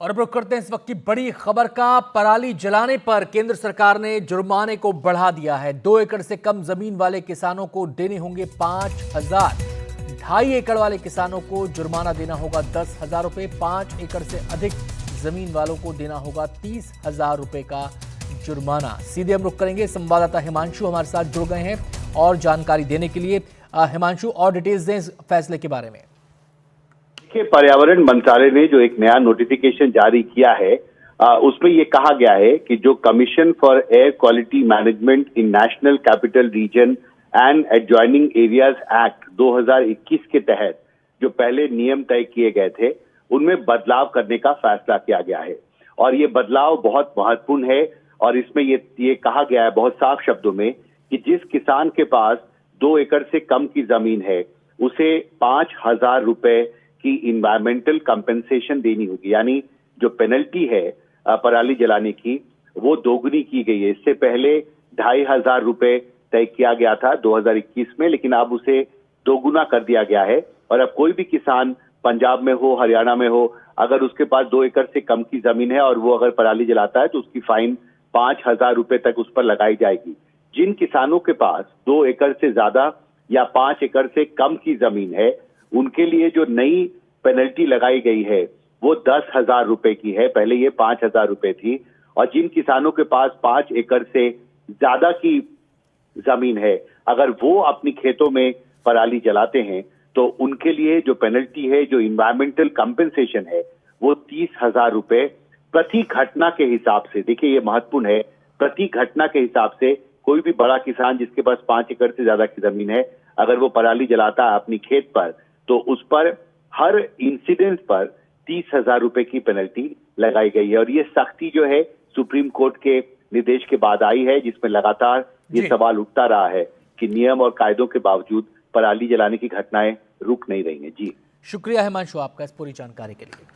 और अब रुक करते हैं इस वक्त की बड़ी खबर का। पराली जलाने पर केंद्र सरकार ने जुर्माने को बढ़ा दिया है। 2 एकड़ से कम जमीन वाले किसानों को देने होंगे 5,000। 2.5 एकड़ वाले किसानों को जुर्माना देना होगा 10,000 रुपए। 5 एकड़ से अधिक जमीन वालों को देना होगा 30,000 रुपए का जुर्माना। सीधे हम रुक करेंगे, संवाददाता हिमांशु हमारे साथ जुड़ गए हैं और जानकारी देने के लिए। हिमांशु, और डिटेल्स दें इस फैसले के बारे में। पर्यावरण मंत्रालय ने जो एक नया नोटिफिकेशन जारी किया है उसमें ये कहा गया है कि जो commission for air quality management in national capital region and adjoining areas act 2021 के तहत जो पहले नियम तय किए गए थे उनमें बदलाव करने का फैसला किया गया है। और ये बदलाव बहुत महत्वपूर्ण है और इसमें ये कहा गया है बहुत साफ शब्दों में कि जिस किसान के पास 2 एकड़ से कम की जमीन है उसे 5,000 रुपए की इन्वायरमेंटल कंपेंसेशन देनी होगी। यानी जो पेनल्टी है पराली जलाने की वो दोगुनी की गई है। इससे पहले 2,500 रुपए तय किया गया था 2021 में, लेकिन अब उसे दोगुना कर दिया गया है। और अब कोई भी किसान पंजाब में हो, हरियाणा में हो, अगर उसके पास 2 एकड़ से कम की जमीन है और वो अगर पराली जलाता है तो उसकी फाइन 5,000 रुपए तक उस पर लगाई जाएगी। जिन किसानों के पास 2 एकड़ से ज्यादा या 5 एकड़ से कम की जमीन है उनके लिए जो नई पेनल्टी लगाई गई है वो 10,000 रुपए की है। पहले ये 5,000 रुपए थी। और जिन किसानों के पास 5 एकड़ से ज्यादा की जमीन है अगर वो अपनी खेतों में पराली जलाते हैं तो उनके लिए जो पेनल्टी है, जो इन्वायरमेंटल कंपेंसेशन है, वो 30,000 रुपए प्रति घटना के हिसाब से। देखिए ये महत्वपूर्ण है, प्रति घटना के हिसाब से कोई भी बड़ा किसान जिसके पास 5 एकड़ से ज्यादा की जमीन है अगर वो पराली जलाता है अपनी खेत पर तो उस पर हर इंसिडेंट पर 30,000 रुपए की पेनल्टी लगाई गई है। और ये सख्ती जो है सुप्रीम कोर्ट के निर्देश के बाद आई है, जिसमें लगातार ये सवाल उठता रहा है कि नियम और कायदों के बावजूद पराली जलाने की घटनाएं रुक नहीं रही हैं। जी शुक्रिया हिमांशु आपका इस पूरी जानकारी के लिए।